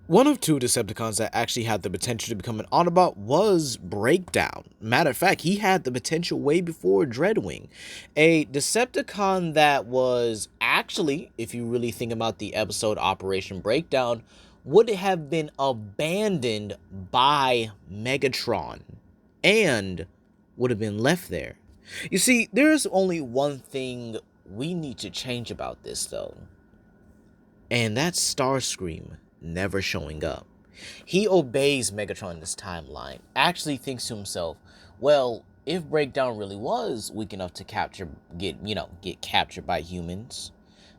One of two Decepticons that actually had the potential to become an Autobot was Breakdown. Matter of fact, he had the potential way before Dreadwing. A Decepticon that was actually, if you really think about the episode Operation Breakdown, would have been abandoned by Megatron and would have been left there. You see, there's only one thing we need to change about this, though, and that's Starscream never showing up. He obeys Megatron in this timeline, actually thinks to himself, well, if Breakdown really was weak enough to get captured by humans,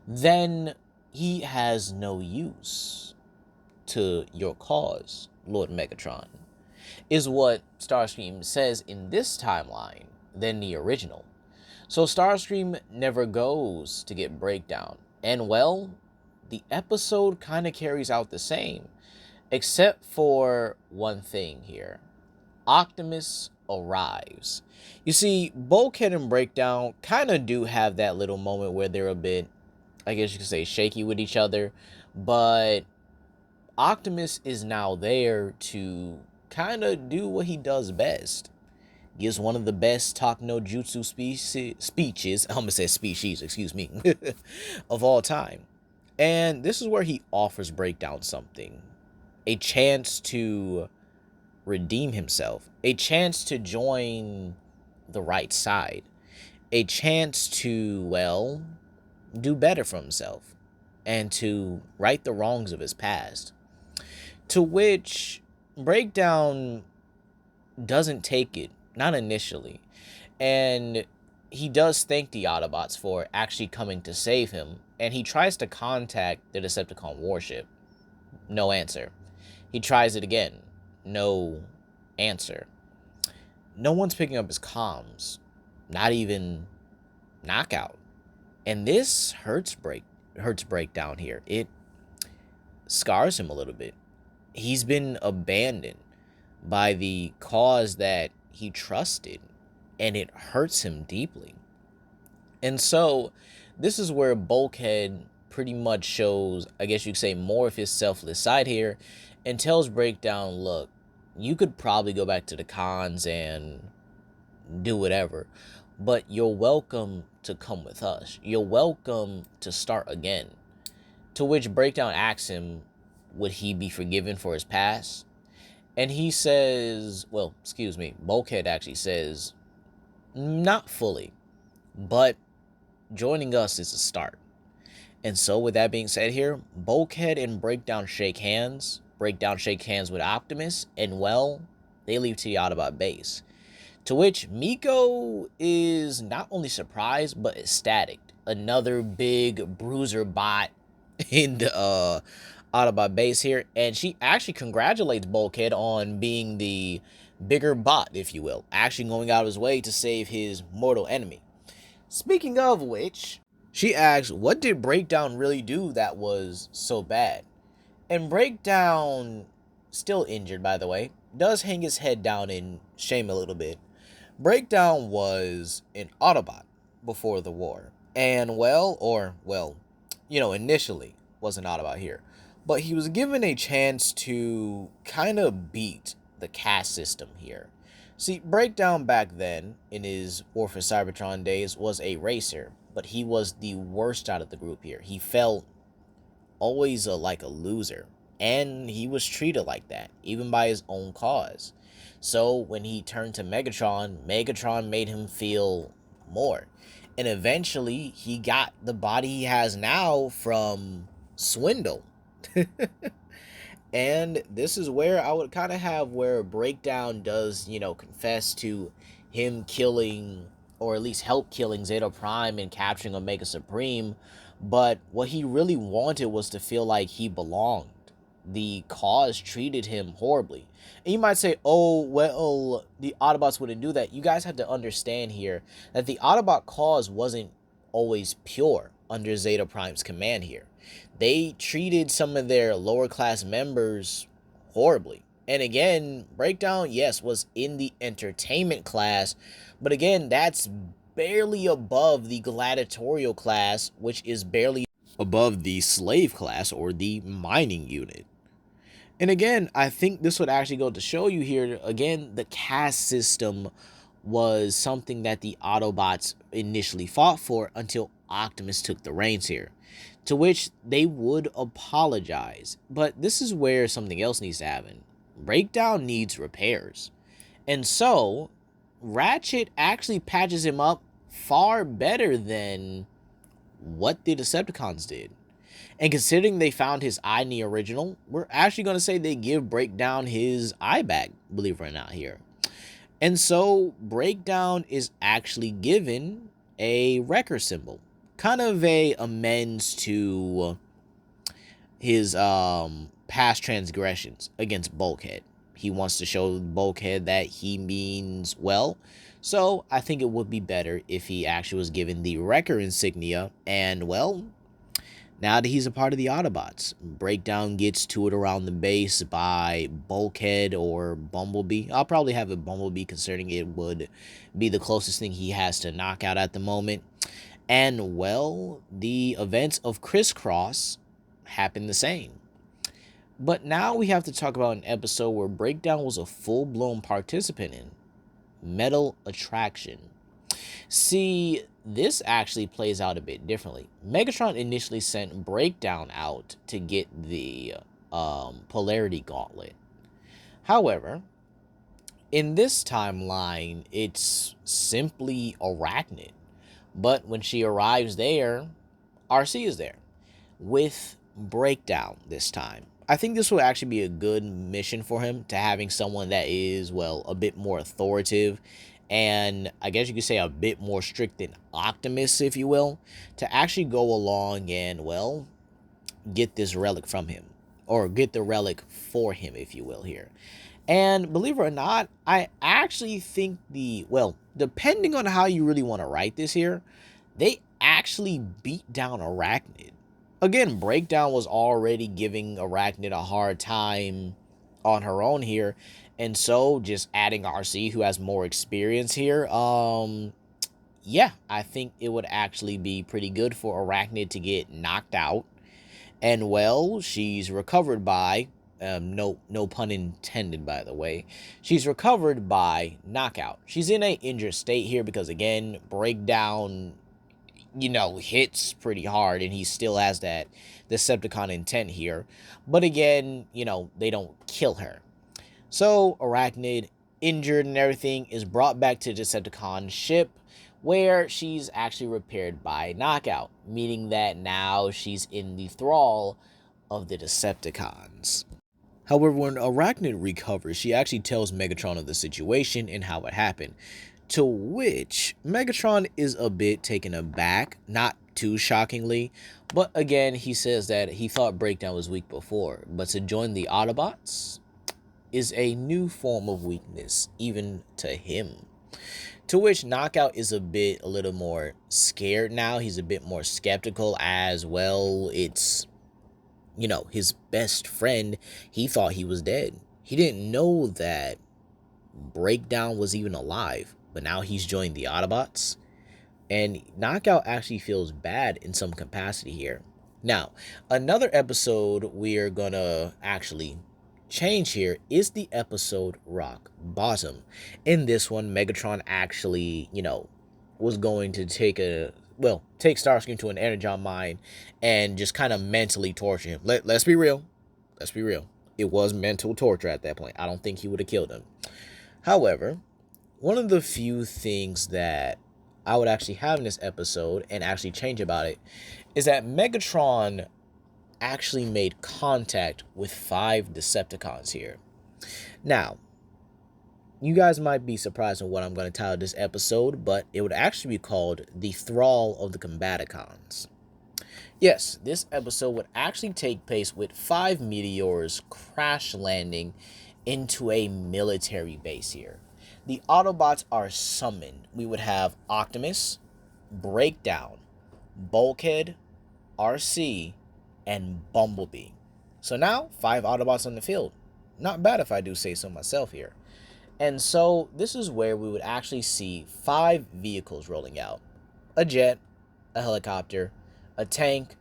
then he has no use to your cause, Lord Megatron, is what Starscream says in this timeline than the original. So Starscream never goes to get Breakdown. And well, the episode kind of carries out the same, except for one thing here. Optimus arrives. You see, Bulkhead and Breakdown kind of do have that little moment where they're a bit, I guess you could say, shaky with each other, but Optimus is now there to kind of do what he does best. Gives one of the best talk no jutsu speeches, I'm gonna say species, excuse me, of all time. And this is where he offers Breakdown something. A chance to redeem himself. A chance to join the right side. A chance to, well, do better for himself. And to right the wrongs of his past. To which Breakdown doesn't take it. Not initially. And he does thank the Autobots for actually coming to save him. And he tries to contact the Decepticon warship. No answer. He tries it again. No answer. No one's picking up his comms. Not even Knockout. And this hurts Breakdown here. It scars him a little bit. He's been abandoned by the cause that he trusted, and it hurts him deeply. And so this is where Bulkhead pretty much shows, I guess you could say, more of his selfless side here, and tells Breakdown, look, you could probably go back to the cons and do whatever, but you're welcome to come with us. You're welcome to start again. To which Breakdown asks him, would he be forgiven for his past? And he says, well, excuse me, Bulkhead actually says, not fully, but joining us is a start. And so with that being said here, Bulkhead and Breakdown shake hands. Breakdown shake hands with Optimus, and well, they leave to the Autobot base. To which Miko is not only surprised, but ecstatic. Another big bruiser bot in the Autobot base here, and she actually congratulates Bulkhead on being the bigger bot, if you will, actually going out of his way to save his mortal enemy. Speaking of which, she asks, what did Breakdown really do that was so bad? And Breakdown, still injured by the way, does hang his head down in shame a little bit. Breakdown was an Autobot before the war, and initially was an Autobot here. But he was given a chance to kind of beat the caste system here. See, Breakdown back then, in his War for Cybertron days, was a racer, but he was the worst out of the group here. He felt always like a loser, and he was treated like that, even by his own cause. So when he turned to Megatron, Megatron made him feel more. And eventually, he got the body he has now from Swindle. And this is where I would kind of have where Breakdown does, confess to him killing, or at least help killing Zeta Prime and capturing Omega Supreme. But what he really wanted was to feel like he belonged. The cause treated him horribly. And you might say, oh, well, the Autobots wouldn't do that. You guys have to understand here that the Autobot cause wasn't always pure under Zeta Prime's command here. They treated some of their lower class members horribly. And again, Breakdown, yes, was in the entertainment class, but again, that's barely above the gladiatorial class, which is barely above the slave class or the mining unit. And again, I think this would actually go to show you here, again, the caste system was something that the Autobots initially fought for until Optimus took the reins here, to which they would apologize. But this is where something else needs to happen. Breakdown needs repairs. And so, Ratchet actually patches him up far better than what the Decepticons did. And considering they found his eye in the original, we're actually going to say they give Breakdown his eye back, believe it or not, here. And so Breakdown is actually given a wrecker symbol, kind of a amends to his past transgressions against Bulkhead. He wants to show Bulkhead that he means well. So I think it would be better if he actually was given the wrecker insignia. And well, now that he's a part of the Autobots, Breakdown gets toured around the base by Bulkhead or Bumblebee. I'll probably have it Bumblebee, concerning it would be the closest thing he has to Knockout at the moment. And well, the events of Crisscross happen the same. But now we have to talk about an episode where Breakdown was a full-blown participant in: Metal Attraction. See, this actually plays out a bit differently. Megatron initially sent Breakdown out to get the Polarity Gauntlet. However, in this timeline, it's simply Arachnid. But when she arrives there, RC is there with Breakdown this time. I think this will actually be a good mission for him, to having someone that is, well, a bit more authoritative and I guess you could say a bit more strict than Optimus, if you will, to actually go along and, well, get this relic from him, or get the relic for him, if you will, here. And believe it or not, I actually think well, depending on how you really want to write this here, they actually beat down Arachnid. Again, Breakdown was already giving Arachnid a hard time on her own here. And so just adding RC, who has more experience here, yeah, I think it would actually be pretty good for Arachnid to get knocked out. And well, she's recovered by, no pun intended, by the way. She's recovered by Knockout. She's in a injured state here because, again, Breakdown, hits pretty hard, and he still has that Decepticon intent here. But again, they don't kill her. So Arachnid, injured and everything, is brought back to Decepticon ship, where she's actually repaired by Knockout, meaning that now she's in the thrall of the Decepticons. However, when Arachnid recovers, she actually tells Megatron of the situation and how it happened, to which Megatron is a bit taken aback, not too shockingly, but again, he says that he thought Breakdown was weak before, but to join the Autobots is a new form of weakness, even to him. To which Knockout is a little more scared now. He's a bit more skeptical as well. It's, his best friend. He thought he was dead. He didn't know that Breakdown was even alive. But now he's joined the Autobots. And Knockout actually feels bad in some capacity here. Now, another episode we're going to actually change here is the episode Rock Bottom. In this one, Megatron actually, was going to take Starscream to an energon mine and just kind of mentally torture him. Let's be real. Let's be real. It was mental torture at that point. I don't think he would have killed him. However, one of the few things that I would actually have in this episode and actually change about it is that Megatron actually made contact with 5 Decepticons here. Now, you guys might be surprised at what I'm going to title this episode, but it would actually be called The Thrall of the Combaticons. Yes, this episode would actually take place with 5 meteors crash landing into a military base here. The Autobots are summoned. We would have Optimus, Breakdown, Bulkhead, RC, and Bumblebee. So now, 5 Autobots on the field. Not bad if I do say so myself here. And so this is where we would actually see 5 vehicles rolling out. A jet, a helicopter, a tank,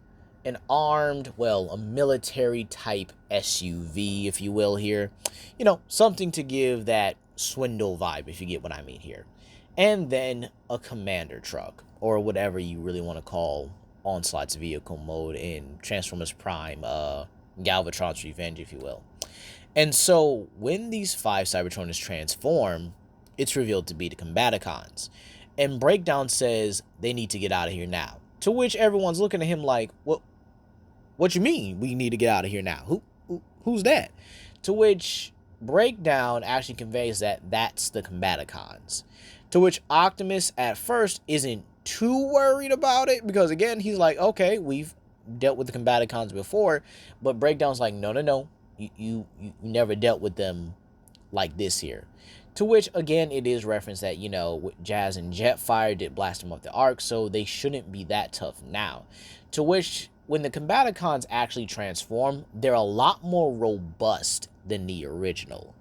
an armed, well, a military type SUV, if you will, here. You know, something to give that swindle vibe, if you get what I mean here. And then a commander truck, or whatever you really want to call Onslaught's vehicle mode in Transformers Prime, Galvatron's Revenge, if you will. And so when these 5 Cybertronians transform, it's revealed to be the Combaticons. And Breakdown says they need to get out of here now. To which everyone's looking at him like, what you mean we need to get out of here now? Who's that? To which Breakdown actually conveys that that's the Combaticons. To which Optimus at first isn't too worried about it, because again, he's like, okay, we've dealt with the Combaticons before, but Breakdown's like, no. You never dealt with them like this here. To which, again, it is referenced that, you know, Jazz and Jetfire did blast them off the arc, so they shouldn't be that tough now. To which, when the Combaticons actually transform, they're a lot more robust than the original.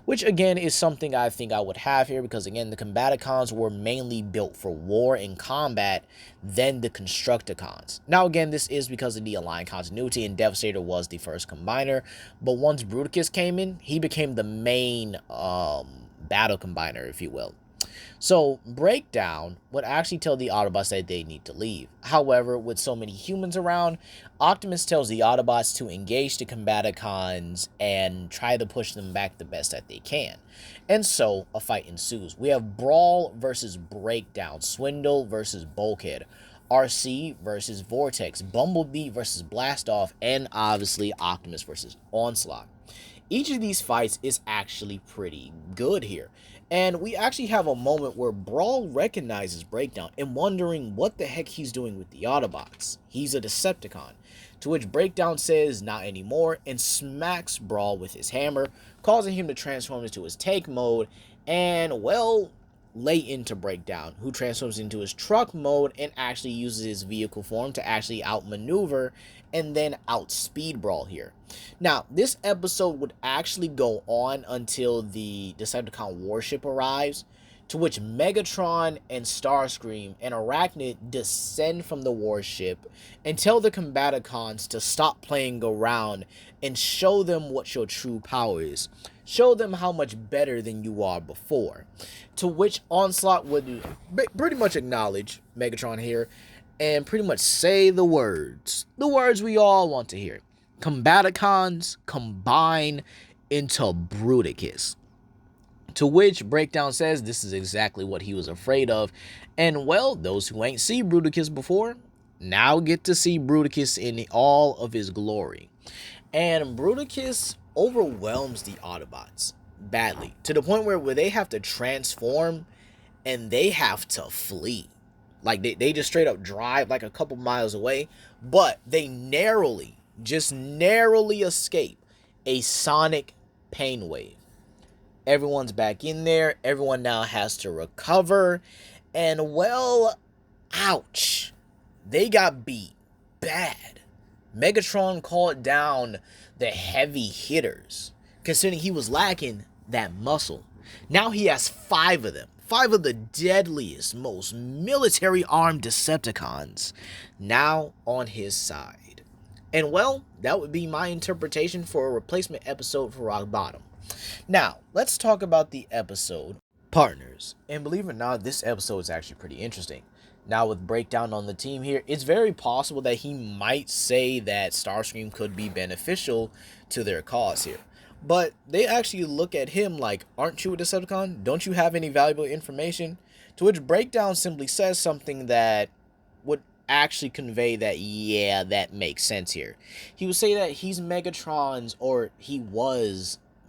Which, again, is something I think I would have here, because, again, the Combaticons were mainly built for war and combat than the Constructicons. Now, again, this is because of the Alliance continuity, and Devastator was the first combiner, but once Bruticus came in, he became the main battle combiner, if you will. So, Breakdown would actually tell the Autobots that they need to leave. However, with so many humans around, Optimus tells the Autobots to engage the Combaticons and try to push them back the best that they can. And so, a fight ensues. We have Brawl versus Breakdown, Swindle versus Bulkhead, RC versus Vortex, Bumblebee versus Blastoff, and obviously Optimus versus Onslaught. Each of these fights is actually pretty good here. And we actually have a moment where Brawl recognizes Breakdown and wondering what the heck he's doing with the Autobots. He's a Decepticon. To which Breakdown says not anymore and smacks Brawl with his hammer, causing him to transform into his tank mode and, well, lay into Breakdown, who transforms into his truck mode and actually uses his vehicle form to actually outmaneuver and then outspeed Brawl here. Now, this episode would actually go on until the Decepticon warship arrives, to which Megatron and Starscream and Arachnid descend from the warship and tell the Combaticons to stop playing around and show them what your true power is. Show them how much better than you are before. To which Onslaught would pretty much acknowledge Megatron here and pretty much say the words we all want to hear. Combaticons combine into Bruticus. To which Breakdown says this is exactly what he was afraid of. And well, those who ain't seen Bruticus before now get to see Bruticus in all of his glory. And Bruticus overwhelms the Autobots badly, to the point where they have to transform and they have to flee. Like they just straight up drive like a couple miles away, but they just narrowly escape a sonic pain wave. Everyone's back in there. Everyone now has to recover. And well, ouch. They got beat bad. Megatron called down the heavy hitters, considering he was lacking that muscle. Now he has 5 of them. 5 of the deadliest, most military-armed Decepticons now on his side. And well, that would be my interpretation for a replacement episode for Rock Bottom. Now, let's talk about the episode Partners. And believe it or not, this episode is actually pretty interesting. Now, with Breakdown on the team here, it's very possible that he might say that Starscream could be beneficial to their cause here. But they actually look at him like, aren't you a Decepticon? Don't you have any valuable information? To which Breakdown simply says something that would actually convey that, yeah, that makes sense here. He would say that he was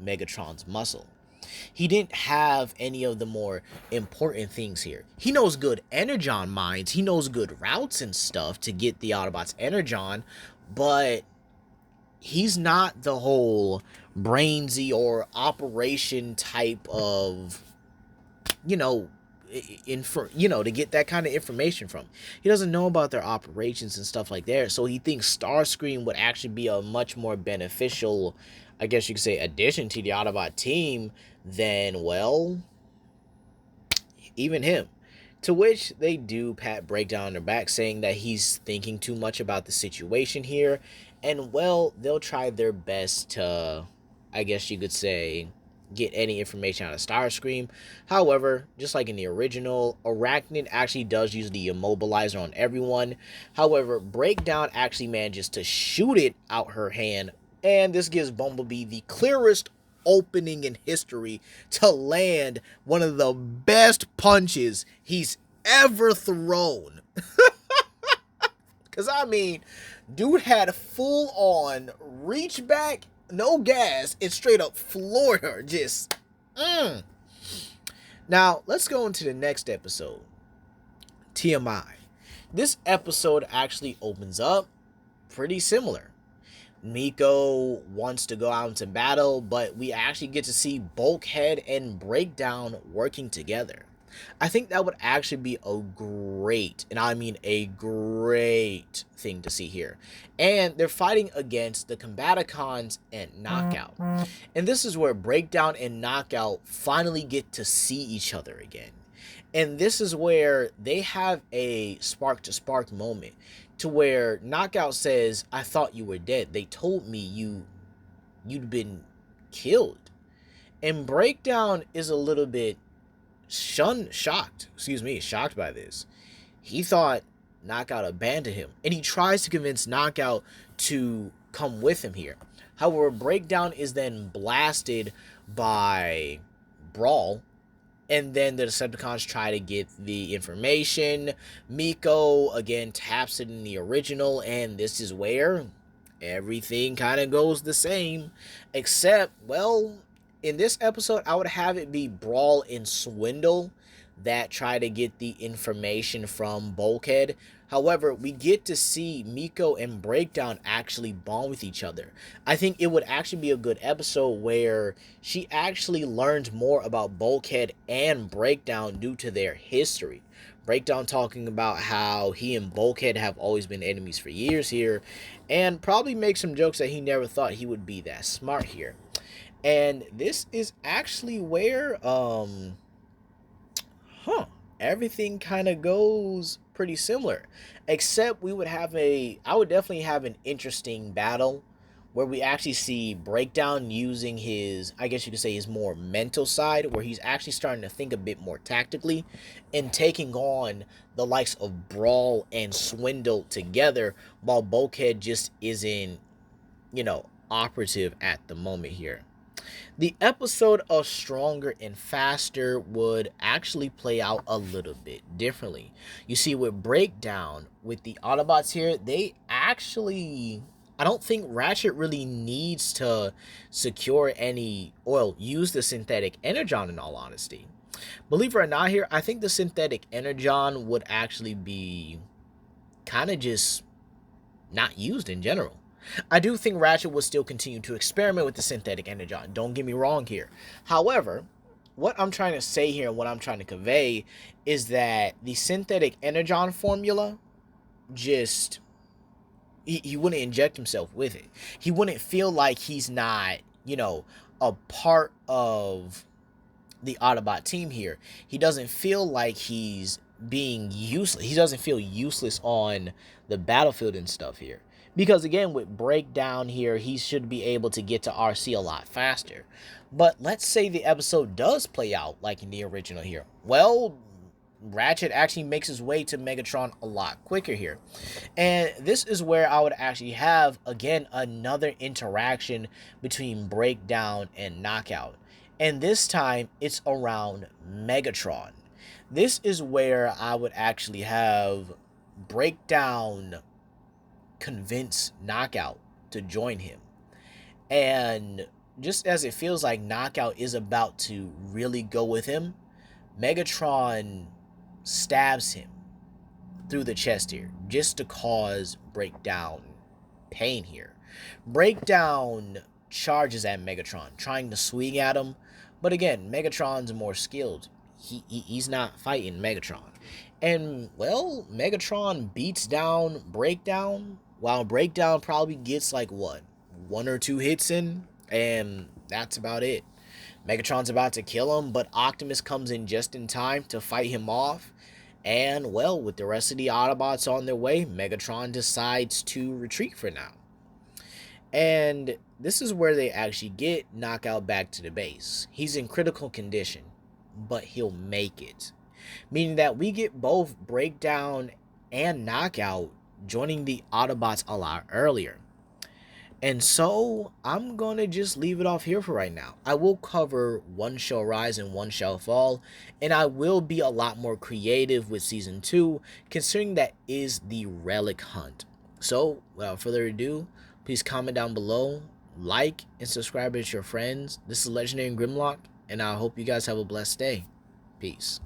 Megatron's muscle. He didn't have any of the more important things here. He knows good Energon mines. He knows good routes and stuff to get the Autobots Energon, but he's not the whole brainsy or operation type of, to get that kind of information from. He doesn't know about their operations and stuff like that, so he thinks Starscream would actually be a much more beneficial, I guess you could say, addition to the Autobot team than, well, even him. To which they do pat Breakdown on their back, saying that he's thinking too much about the situation here. And well, they'll try their best to, I guess you could say, get any information out of Starscream. However, just like in the original, Arachnid actually does use the immobilizer on everyone. However, Breakdown actually manages to shoot it out her hand, and this gives Bumblebee the clearest opening in history to land one of the best punches he's ever thrown. Because, I mean, dude had full on reach back, no gas, and straight up floored her. Just, Now, let's go into the next episode, TMI. This episode actually opens up pretty similar. Miko wants to go out into battle, but we actually get to see Bulkhead and Breakdown working together. I think that would actually be a great, and I mean a great thing to see here. And they're fighting against the Combaticons and Knockout. And this is where Breakdown and Knockout finally get to see each other again. And this is where they have a spark to spark moment to where Knockout says, "I thought you were dead. They told me you'd been killed." And Breakdown is a little bit shocked by this. He thought Knockout abandoned him, and he tries to convince Knockout to come with him here. However, Breakdown is then blasted by Brawl, and then the Decepticons try to get the information. Miko, again, taps it in the original, and this is where everything kind of goes the same. Except, well, in this episode, I would have it be Brawl and Swindle that try to get the information from Bulkhead. However, we get to see Miko and Breakdown actually bond with each other. I think it would actually be a good episode where she actually learns more about Bulkhead and Breakdown due to their history. Breakdown talking about how he and Bulkhead have always been enemies for years here, and probably make some jokes that he never thought he would be that smart here. And this is actually where everything kind of goes pretty similar, except I would definitely have an interesting battle where we actually see Breakdown using his, I guess you could say, his more mental side, where he's actually starting to think a bit more tactically and taking on the likes of Brawl and Swindle together, while Bulkhead just isn't, operative at the moment here. The episode of Stronger and Faster would actually play out a little bit differently. You see, with Breakdown, with the Autobots here, I don't think Ratchet really needs to use the synthetic energon, in all honesty. Believe it or not here, I think the synthetic energon would actually be kind of just not used in general. I do think Ratchet will still continue to experiment with the synthetic energon. Don't get me wrong here. However, what I'm trying to say here and what I'm trying to convey is that the synthetic energon formula just... He wouldn't inject himself with it. He wouldn't feel like he's not, a part of the Autobot team here. He doesn't feel like he's being useless. He doesn't feel useless on the battlefield and stuff here. Because again, with Breakdown here, he should be able to get to RC a lot faster. But let's say the episode does play out like in the original here. Well, Ratchet actually makes his way to Megatron a lot quicker here. And this is where I would actually have, again, another interaction between Breakdown and Knockout. And this time, it's around Megatron. This is where I would actually have Breakdown convince Knockout to join him. And just as it feels like Knockout is about to really go with him, Megatron stabs him through the chest here, just to cause Breakdown pain here. Breakdown charges at Megatron, trying to swing at him, but again, Megatron's more skilled. He's not fighting Megatron. And, well, Megatron beats down Breakdown, while Breakdown probably gets, like, what, 1 or 2 hits in, and that's about it. Megatron's about to kill him, but Optimus comes in just in time to fight him off, And well, with the rest of the Autobots on their way, Megatron decides to retreat for now. And this is where they actually get Knockout back to the base. He's in critical condition, but he'll make it. Meaning that we get both Breakdown and Knockout joining the Autobots a lot earlier. And so I'm gonna just leave it off here for right now. I will cover One Shall Rise and One Shall Fall, and I will be a lot more creative with season 2, considering that is the relic hunt. So without further ado, please comment down below, like and subscribe with your friends. This is Legendary Grimlock, and I hope you guys have a blessed day. Peace.